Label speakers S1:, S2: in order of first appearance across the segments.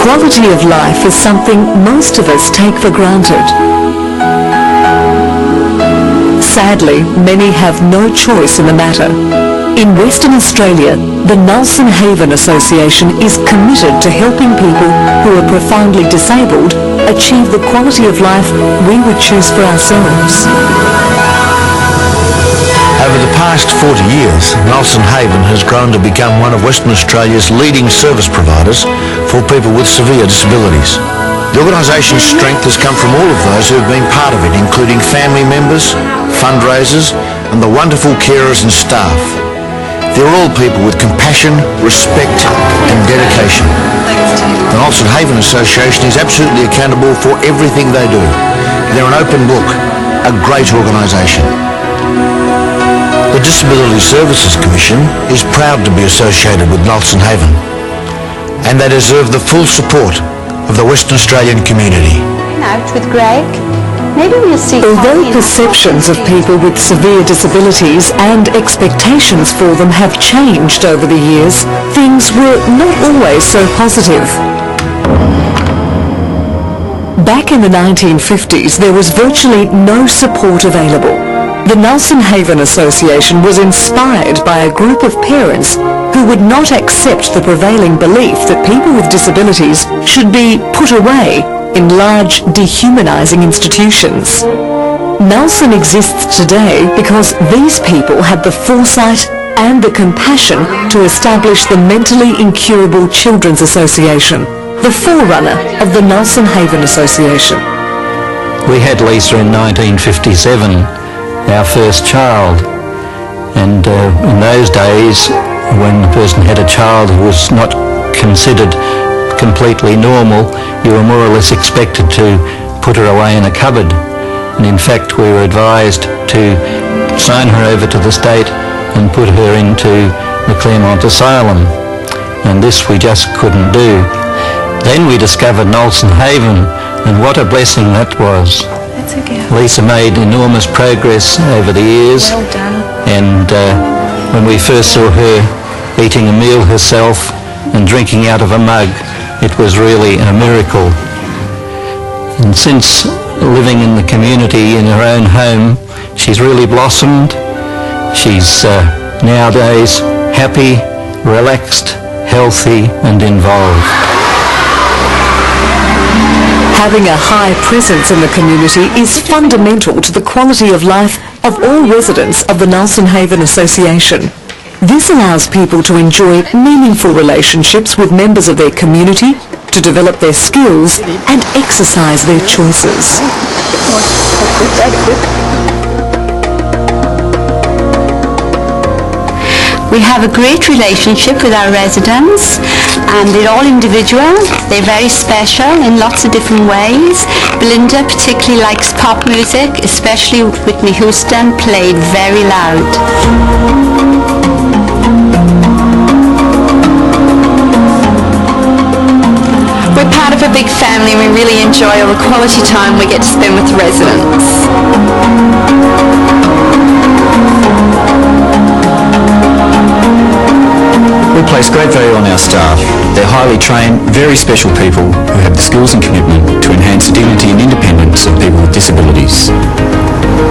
S1: Quality of life is something most of us take for granted. Sadly, many have no choice in the matter. In Western Australia, the Nulsen Association is committed to helping people who are profoundly disabled achieve the quality of life we would choose for ourselves.
S2: Over the past 40 years, Nulsen has grown to become one of Western Australia's leading service providers for people with severe disabilities. The organisation's strength has come from all of those who have been part of it, including family members, fundraisers, and the wonderful carers and staff. They're all people with compassion, respect, and dedication. The Nulsen Association is absolutely accountable for everything they do. They're an open book, a great organisation. The Disability Services Commission is proud to be associated with Nulsen, and they deserve the full support of the Western Australian community.
S3: Out with Greg. Maybe we'll see.
S1: Although perceptions of people with severe disabilities and expectations for them have changed over the years, things were not always so positive. Back in the 1950s, there was virtually no support available. The Nulsen Association was inspired by a group of parents who would not accept the prevailing belief that people with disabilities should be put away in large, dehumanising institutions. Nulsen exists today because these people had the foresight and the compassion to establish the Mentally Incurable Children's Association, the forerunner of the Nulsen Association.
S4: We had Lisa in 1957, our first child, and in those days, when the person had a child who was not considered completely normal, you were more or less expected to put her away in a cupboard. And in fact, we were advised to sign her over to the state and put her into the Claremont Asylum. And this we just couldn't do. Then we discovered Nulsen, and what a blessing that was.
S3: That's okay.
S4: Lisa made enormous progress over the years.
S3: Well done.
S4: And when we first saw her eating a meal herself and drinking out of a mug, it was really a miracle. And since living in the community in her own home, she's really blossomed. She's nowadays happy, relaxed, healthy and involved.
S1: Having a high presence in the community is fundamental to the quality of life of all residents of the Nulsen Association. This allows people to enjoy meaningful relationships with members of their community, to develop their skills and exercise their choices.
S3: We have a great relationship with our residents, and they're all individual. They're very special in lots of different ways. Belinda particularly likes pop music, especially Whitney Houston, played very loud. We're part of a big family and we really enjoy all the quality time we get to spend with residents.
S5: We place great value on our staff. They're highly trained, very special people who have the skills and commitment to enhance the dignity and independence of people with disabilities.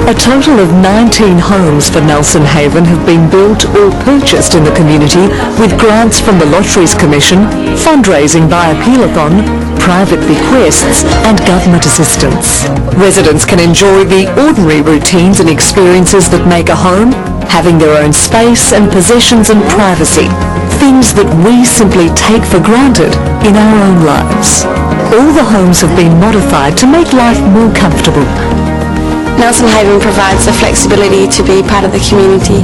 S1: A total of 19 homes for Nulsen have been built or purchased in the community with grants from the Lotteries Commission, fundraising by Appeal-a-thon, private bequests and government assistance. Residents can enjoy the ordinary routines and experiences that make a home, having their own space and possessions and privacy, things that we simply take for granted in our own lives. All the homes have been modified to make life more comfortable.
S3: Nulsen provides the flexibility to be part of the community.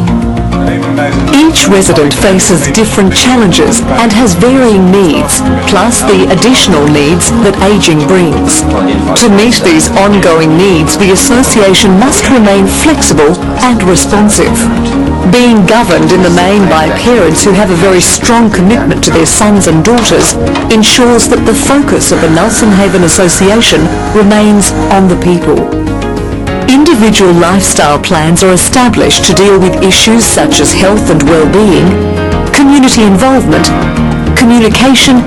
S1: Each resident faces different challenges and has varying needs, plus the additional needs that ageing brings. To meet these ongoing needs, the association must remain flexible and responsive. Being governed in the main by parents who have a very strong commitment to their sons and daughters ensures that the focus of the Nulsen Association remains on the people. Individual lifestyle plans are established to deal with issues such as health and well-being, community involvement, communication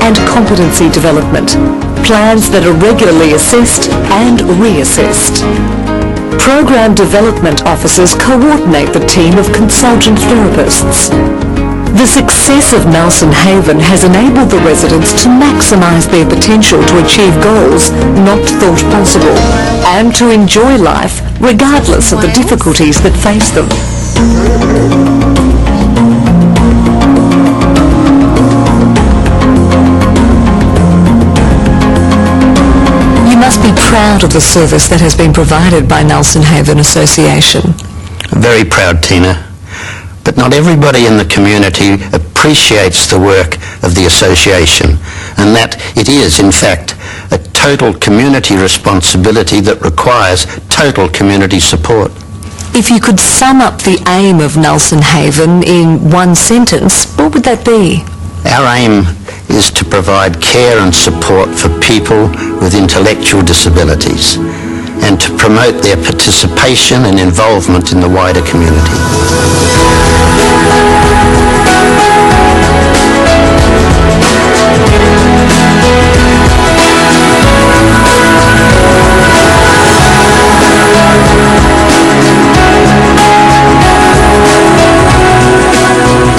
S1: and competency development, plans that are regularly assessed and reassessed. Program development officers coordinate the team of consultant therapists. The success of Nulsen Haven has enabled the residents to maximise their potential to achieve goals not thought possible and to enjoy life regardless of the difficulties that face them. You must be proud of the service that has been provided by Nulsen Haven Association.
S6: Very proud, Tina. But not everybody in the community appreciates the work of the association, and that it is, in fact, a total community responsibility that requires total community support.
S1: If you could sum up the aim of Nulsen Haven in one sentence, what would that be?
S6: Our aim is to provide care and support for people with intellectual disabilities and to promote their participation and involvement in the wider community.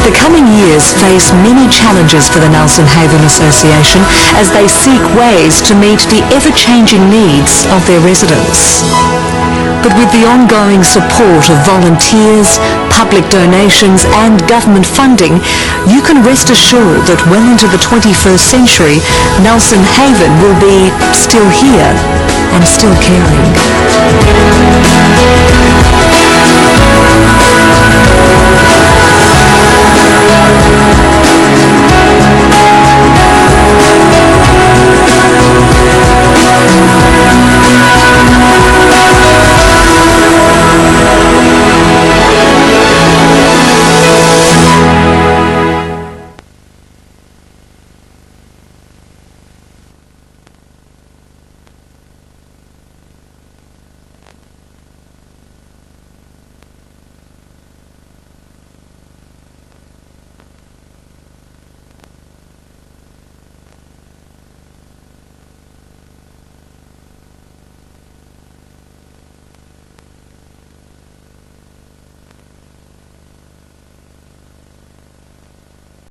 S1: The coming years face many challenges for the Nulsen Haven Association as they seek ways to meet the ever-changing needs of their residents. But with the ongoing support of volunteers, public donations and government funding, you can rest assured that well into the 21st century, Nulsen Haven will be still here and still caring.